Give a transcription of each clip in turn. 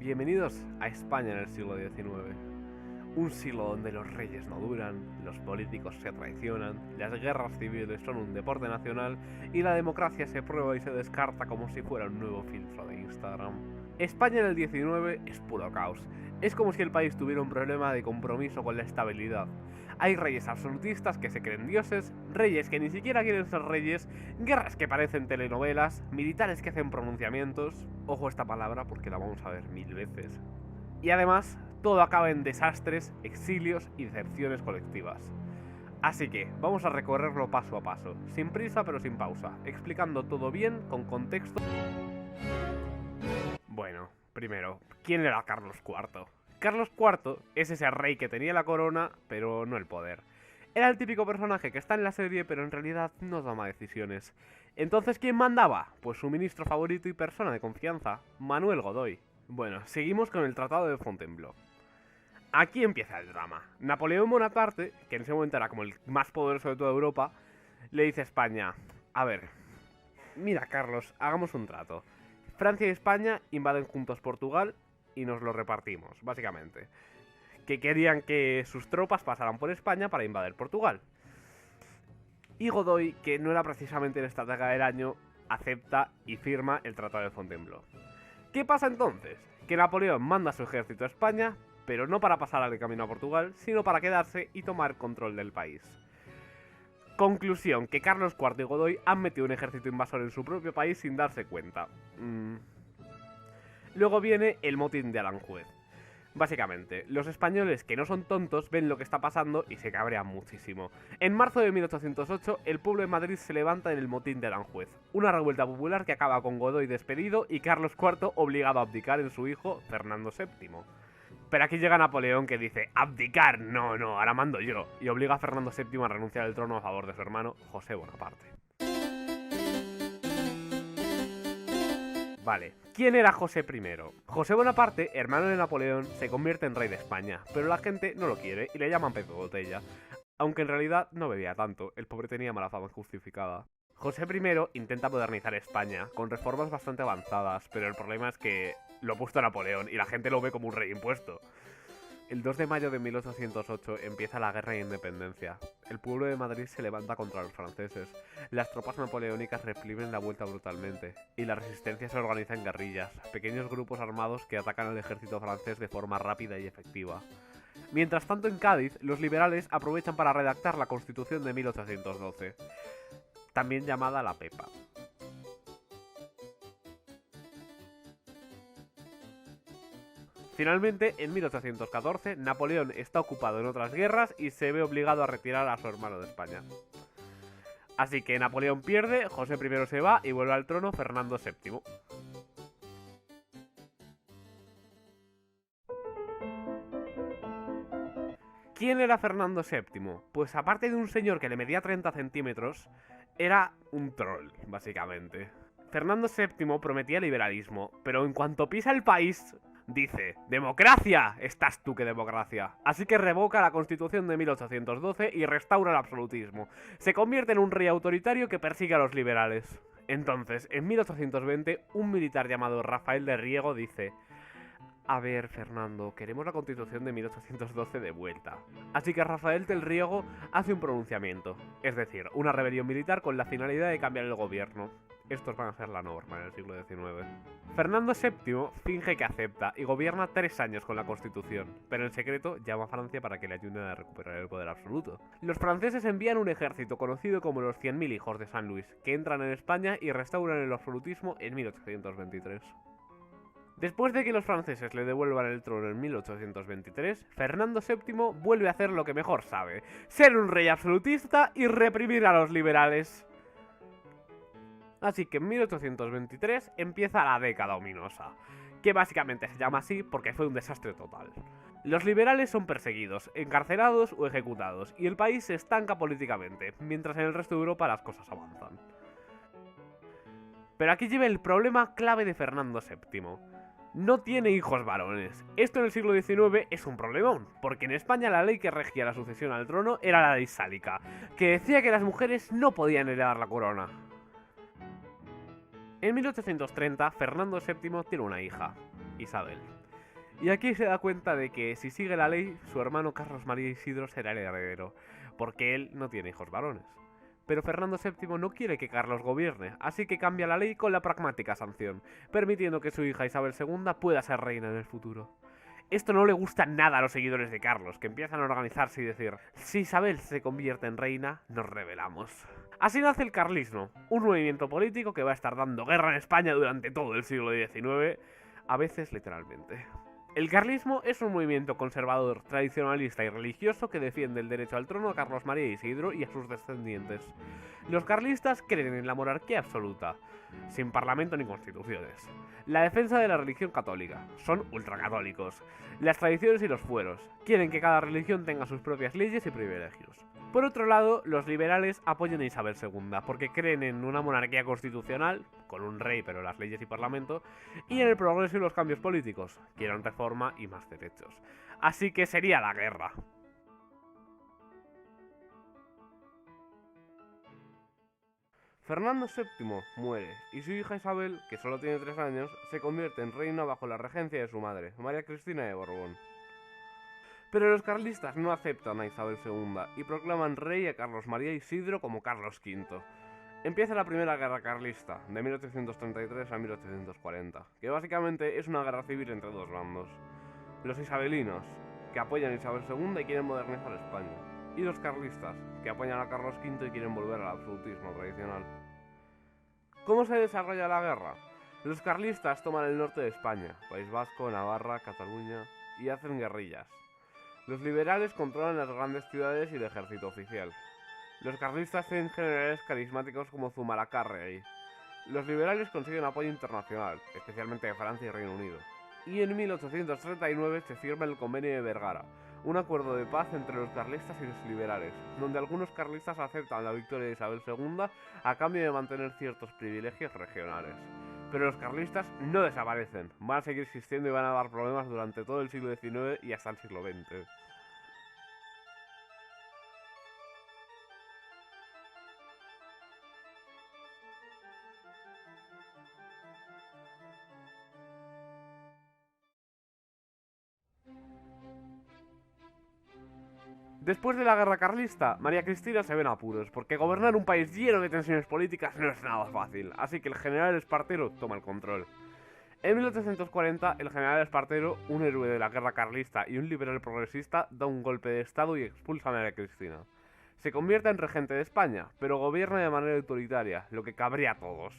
Bienvenidos a España en el siglo XIX. Un siglo donde los reyes no duran, los políticos se traicionan, las guerras civiles son un deporte nacional y la democracia se prueba y se descarta como si fuera un nuevo filtro de Instagram. España en el XIX es puro caos. Es como si el país tuviera un problema de compromiso con la estabilidad. Hay reyes absolutistas que se creen dioses, reyes que ni siquiera quieren ser reyes, guerras que parecen telenovelas, militares que hacen pronunciamientos, ojo esta palabra porque la vamos a ver 1000 veces. Y además, todo acaba en desastres, exilios y decepciones colectivas. Así que, vamos a recorrerlo paso a paso, sin prisa pero sin pausa, explicando todo bien, con contexto. Bueno, primero, ¿quién era Carlos IV? Carlos IV es ese rey que tenía la corona, pero no el poder. Era el típico personaje que está en la serie, pero en realidad no toma decisiones. Entonces, ¿quién mandaba? Pues su ministro favorito y persona de confianza, Manuel Godoy. Bueno, seguimos con el Tratado de Fontainebleau. Aquí empieza el drama. Napoleón Bonaparte, que en ese momento era como el más poderoso de toda Europa, le dice a España: a ver, mira Carlos, hagamos un trato. Francia y España invaden juntos Portugal y nos lo repartimos, básicamente. Que querían que sus tropas pasaran por España para invadir Portugal. Y Godoy, que no era precisamente el estratega del año, acepta y firma el Tratado de Fontainebleau. ¿Qué pasa entonces? Que Napoleón manda su ejército a España, pero no para pasar al camino a Portugal, sino para quedarse y tomar control del país. Conclusión, que Carlos IV y Godoy han metido un ejército invasor en su propio país sin darse cuenta. Luego viene el motín de Aranjuez. Básicamente, los españoles que no son tontos ven lo que está pasando y se cabrean muchísimo. En marzo de 1808, el pueblo de Madrid se levanta en el motín de Aranjuez, una revuelta popular que acaba con Godoy despedido y Carlos IV obligado a abdicar en su hijo Fernando VII. Pero aquí llega Napoleón que dice: abdicar, no, ahora mando yo, y obliga a Fernando VII a renunciar al trono a favor de su hermano José Bonaparte. Vale, ¿quién era José I? José Bonaparte, hermano de Napoleón, se convierte en rey de España, pero la gente no lo quiere y le llaman Pepe Botella. Aunque en realidad no bebía tanto, el pobre tenía mala fama injustificada. José I intenta modernizar España, con reformas bastante avanzadas, pero el problema es que lo ha puesto Napoleón y la gente lo ve como un rey impuesto. El 2 de mayo de 1808 empieza la Guerra de Independencia. El pueblo de Madrid se levanta contra los franceses. Las tropas napoleónicas reprimen la vuelta brutalmente, y la resistencia se organiza en guerrillas, pequeños grupos armados que atacan al ejército francés de forma rápida y efectiva. Mientras tanto, en Cádiz, los liberales aprovechan para redactar la Constitución de 1812, también llamada la Pepa. Finalmente, en 1814, Napoleón está ocupado en otras guerras y se ve obligado a retirar a su hermano de España. Así que Napoleón pierde, José I se va y vuelve al trono Fernando VII. ¿Quién era Fernando VII? Pues aparte de un señor que le medía 30 centímetros, era un troll, básicamente. Fernando VII prometía liberalismo, pero en cuanto pisa el país, dice: ¡democracia! Estás tú que democracia. Así que revoca la Constitución de 1812 y restaura el absolutismo. Se convierte en un rey autoritario que persigue a los liberales. Entonces, en 1820, un militar llamado Rafael de Riego dice: a ver, Fernando, queremos la Constitución de 1812 de vuelta. Así que Rafael del Riego hace un pronunciamiento, es decir, una rebelión militar con la finalidad de cambiar el gobierno. Estos van a ser la norma en el siglo XIX. Fernando VII finge que acepta y gobierna 3 años con la Constitución, pero en secreto llama a Francia para que le ayuden a recuperar el poder absoluto. Los franceses envían un ejército conocido como los 100.000 hijos de San Luis, que entran en España y restauran el absolutismo en 1823. Después de que los franceses le devuelvan el trono en 1823, Fernando VII vuelve a hacer lo que mejor sabe: ser un rey absolutista y reprimir a los liberales. Así que en 1823 empieza la década ominosa, que básicamente se llama así porque fue un desastre total. Los liberales son perseguidos, encarcelados o ejecutados, y el país se estanca políticamente, mientras en el resto de Europa las cosas avanzan. Pero aquí lleva el problema clave de Fernando VII. No tiene hijos varones. Esto en el siglo XIX es un problemón, porque en España la ley que regía la sucesión al trono era la ley sálica, que decía que las mujeres no podían heredar la corona. En 1830, Fernando VII tiene una hija, Isabel. Y aquí se da cuenta de que si sigue la ley, su hermano Carlos María Isidro será el heredero, porque él no tiene hijos varones. Pero Fernando VII no quiere que Carlos gobierne, así que cambia la ley con la pragmática sanción, permitiendo que su hija Isabel II pueda ser reina en el futuro. Esto no le gusta nada a los seguidores de Carlos, que empiezan a organizarse y decir: si Isabel se convierte en reina, nos rebelamos. Así nace el carlismo, un movimiento político que va a estar dando guerra en España durante todo el siglo XIX, a veces literalmente. El carlismo es un movimiento conservador, tradicionalista y religioso que defiende el derecho al trono a Carlos María Isidro y a sus descendientes. Los carlistas creen en la monarquía absoluta, sin parlamento ni constituciones. La defensa de la religión católica, son ultracatólicos. Las tradiciones y los fueros, quieren que cada religión tenga sus propias leyes y privilegios. Por otro lado, los liberales apoyan a Isabel II porque creen en una monarquía constitucional, con un rey pero las leyes y parlamento, y en el progreso y los cambios políticos, quieren reforma y más derechos. Así que sería la guerra. Fernando VII muere y su hija Isabel, que solo tiene 3 años, se convierte en reina bajo la regencia de su madre, María Cristina de Borbón. Pero los carlistas no aceptan a Isabel II y proclaman rey a Carlos María Isidro como Carlos V. Empieza la primera guerra carlista, de 1833 a 1840, que básicamente es una guerra civil entre dos bandos. Los isabelinos, que apoyan a Isabel II y quieren modernizar España, y los carlistas, que apoyan a Carlos V y quieren volver al absolutismo tradicional. ¿Cómo se desarrolla la guerra? Los carlistas toman el norte de España, País Vasco, Navarra, Cataluña, y hacen guerrillas. Los liberales controlan las grandes ciudades y el ejército oficial. Los carlistas tienen generales carismáticos como Zumalacárregui. Los liberales consiguen apoyo internacional, especialmente de Francia y Reino Unido. Y en 1839 se firma el Convenio de Vergara, un acuerdo de paz entre los carlistas y los liberales, donde algunos carlistas aceptan la victoria de Isabel II a cambio de mantener ciertos privilegios regionales. Pero los carlistas no desaparecen, van a seguir existiendo y van a dar problemas durante todo el siglo XIX y hasta el siglo XX. Después de la guerra carlista, María Cristina se ve en apuros, porque gobernar un país lleno de tensiones políticas no es nada fácil, así que el general Espartero toma el control. En 1840, el general Espartero, un héroe de la guerra carlista y un liberal progresista, da un golpe de estado y expulsa a María Cristina. Se convierte en regente de España, pero gobierna de manera autoritaria, lo que cabrea a todos.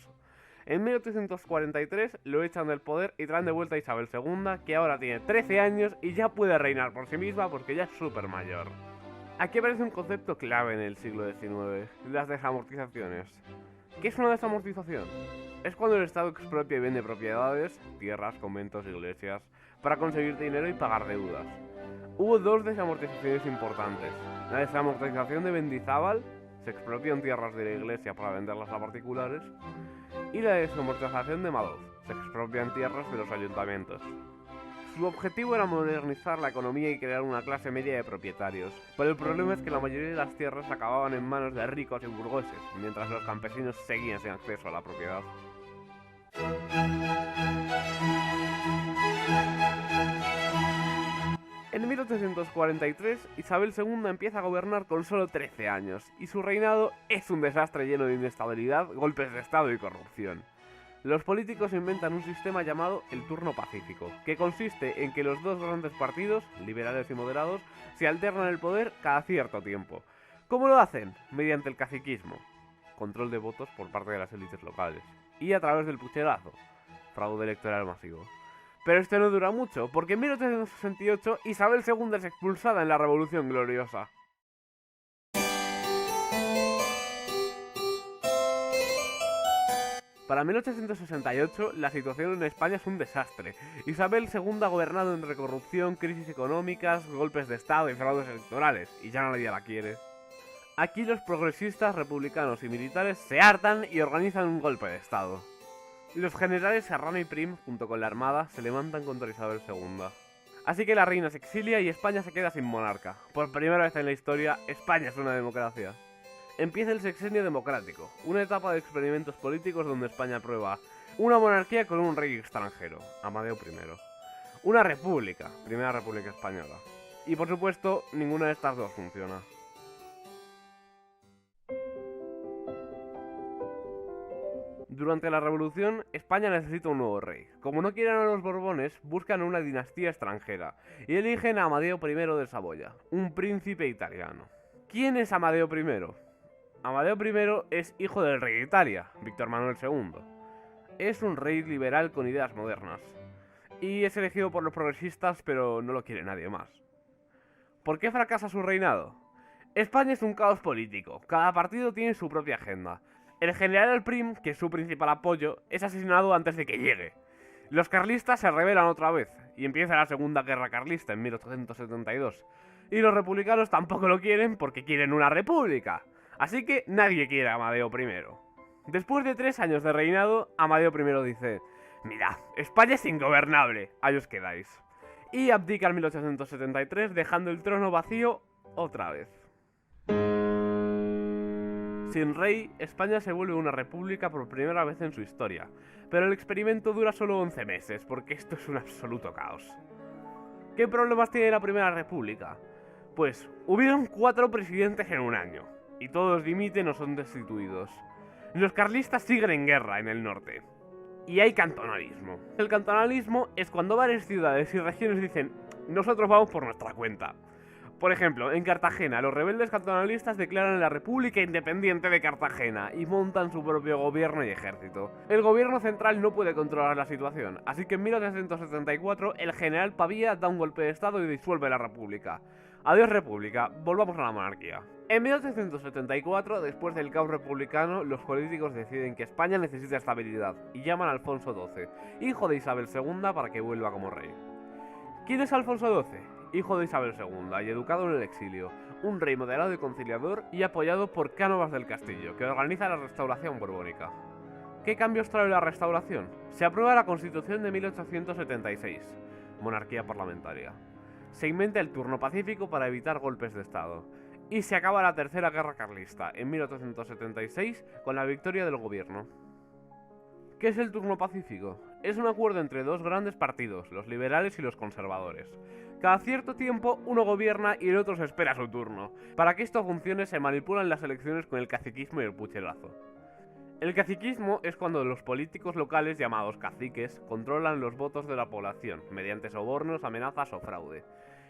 En 1843 lo echan del poder y traen de vuelta a Isabel II, que ahora tiene 13 años y ya puede reinar por sí misma porque ya es súper mayor. Aquí aparece un concepto clave en el siglo XIX, las desamortizaciones. ¿Qué es una desamortización? Es cuando el Estado expropia y vende propiedades, tierras, conventos, iglesias, para conseguir dinero y pagar deudas. Hubo 2 desamortizaciones importantes. La desamortización de Mendizábal, se expropian tierras de la iglesia para venderlas a particulares, y la desamortización de Madoz, se expropian tierras de los ayuntamientos. Su objetivo era modernizar la economía y crear una clase media de propietarios, pero el problema es que la mayoría de las tierras acababan en manos de ricos y burgueses, mientras los campesinos seguían sin acceso a la propiedad. En 1843, Isabel II empieza a gobernar con solo 13 años, y su reinado es un desastre lleno de inestabilidad, golpes de estado y corrupción. Los políticos inventan un sistema llamado el turno pacífico, que consiste en que los dos grandes partidos, liberales y moderados, se alternan el poder cada cierto tiempo. ¿Cómo lo hacen? Mediante el caciquismo, control de votos por parte de las élites locales, y a través del pucherazo, fraude electoral masivo. Pero esto no dura mucho, porque en 1868 Isabel II es expulsada en la Revolución Gloriosa. Para 1868, la situación en España es un desastre. Isabel II ha gobernado entre corrupción, crisis económicas, golpes de estado y fraudes electorales, y ya nadie la quiere. Aquí los progresistas, republicanos y militares se hartan y organizan un golpe de estado. Los generales Serrano y Prim, junto con la armada, se levantan contra Isabel II. Así que la reina se exilia y España se queda sin monarca. Por primera vez en la historia, España es una democracia. Empieza el sexenio democrático, una etapa de experimentos políticos donde España prueba una monarquía con un rey extranjero, Amadeo I. Una república, Primera República Española. Y por supuesto, ninguna de estas dos funciona. Durante la Revolución, España necesita un nuevo rey. Como no quieren a los Borbones, buscan una dinastía extranjera y eligen a Amadeo I de Saboya, un príncipe italiano. ¿Quién es Amadeo I? Amadeo I es hijo del rey de Italia, Víctor Manuel II. Es un rey liberal con ideas modernas. Y es elegido por los progresistas, pero no lo quiere nadie más. ¿Por qué fracasa su reinado? España es un caos político, cada partido tiene su propia agenda. El general El Prim, que es su principal apoyo, es asesinado antes de que llegue. Los carlistas se rebelan otra vez, y empieza la Segunda Guerra Carlista en 1872. Y los republicanos tampoco lo quieren porque quieren una república. Así que nadie quiere a Amadeo I. Después de 3 años de reinado, Amadeo I dice: mirad, España es ingobernable, ahí os quedáis. Y abdica en 1873, dejando el trono vacío otra vez. Sin rey, España se vuelve una república por primera vez en su historia, pero el experimento dura solo 11 meses, porque esto es un absoluto caos. ¿Qué problemas tiene la Primera República? Pues hubieron 4 presidentes en un año, y todos dimiten o son destituidos. Los carlistas siguen en guerra en el norte. Y hay cantonalismo. El cantonalismo es cuando varias ciudades y regiones dicen: nosotros vamos por nuestra cuenta. Por ejemplo, en Cartagena, los rebeldes cantonalistas declaran la República Independiente de Cartagena y montan su propio gobierno y ejército. El gobierno central no puede controlar la situación, así que en 1874 el general Pavía da un golpe de estado y disuelve la República. Adiós República, volvamos a la monarquía. En 1874, después del caos republicano, los políticos deciden que España necesita estabilidad y llaman a Alfonso XII, hijo de Isabel II, para que vuelva como rey. ¿Quién es Alfonso XII? Hijo de Isabel II y educado en el exilio, un rey moderado y conciliador y apoyado por Cánovas del Castillo, que organiza la restauración borbónica. ¿Qué cambios trae la restauración? Se aprueba la Constitución de 1876, monarquía parlamentaria. Se inventa el turno pacífico para evitar golpes de Estado. Y se acaba la Tercera Guerra Carlista, en 1876, con la victoria del gobierno. ¿Qué es el turno pacífico? Es un acuerdo entre dos grandes partidos, los liberales y los conservadores. Cada cierto tiempo uno gobierna y el otro se espera su turno. Para que esto funcione se manipulan las elecciones con el caciquismo y el pucherazo. El caciquismo es cuando los políticos locales, llamados caciques, controlan los votos de la población, mediante sobornos, amenazas o fraude.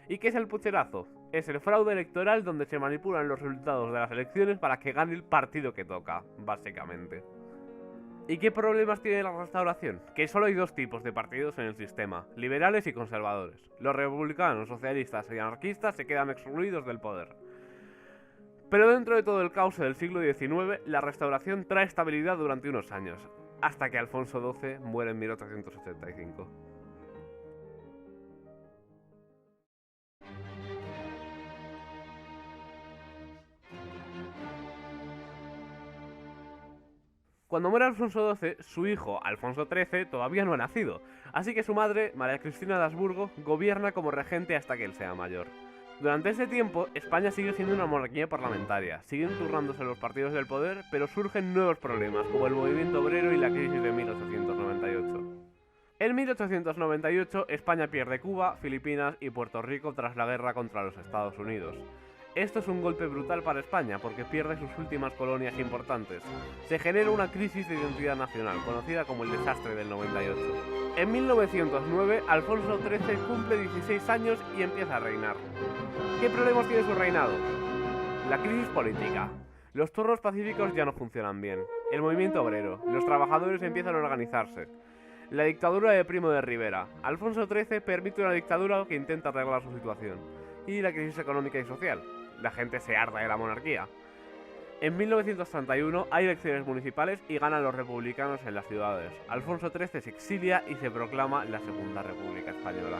¿Y qué es el pucherazo? Es el fraude electoral donde se manipulan los resultados de las elecciones para que gane el partido que toca, básicamente. ¿Y qué problemas tiene la restauración? Que solo hay 2 tipos de partidos en el sistema, liberales y conservadores. Los republicanos, socialistas y anarquistas se quedan excluidos del poder. Pero dentro de todo el caos del siglo XIX, la restauración trae estabilidad durante unos años, hasta que Alfonso XII muere en 1885. Cuando muere Alfonso XII, su hijo, Alfonso XIII, todavía no ha nacido, así que su madre, María Cristina de Habsburgo, gobierna como regente hasta que él sea mayor. Durante ese tiempo, España sigue siendo una monarquía parlamentaria, siguen turnándose los partidos del poder, pero surgen nuevos problemas, como el movimiento obrero y la crisis de 1898. En 1898, España pierde Cuba, Filipinas y Puerto Rico tras la guerra contra los Estados Unidos. Esto es un golpe brutal para España porque pierde sus últimas colonias importantes. Se genera una crisis de identidad nacional, conocida como el desastre del 98. En 1909, Alfonso XIII cumple 16 años y empieza a reinar. ¿Qué problemas tiene su reinado? La crisis política. Los turnos pacíficos ya no funcionan bien. El movimiento obrero. Los trabajadores empiezan a organizarse. La dictadura de Primo de Rivera. Alfonso XIII permite una dictadura que intenta arreglar su situación. Y la crisis económica y social. La gente se harta de la monarquía. En 1931 hay elecciones municipales y ganan los republicanos en las ciudades. Alfonso XIII se exilia y se proclama la Segunda República Española.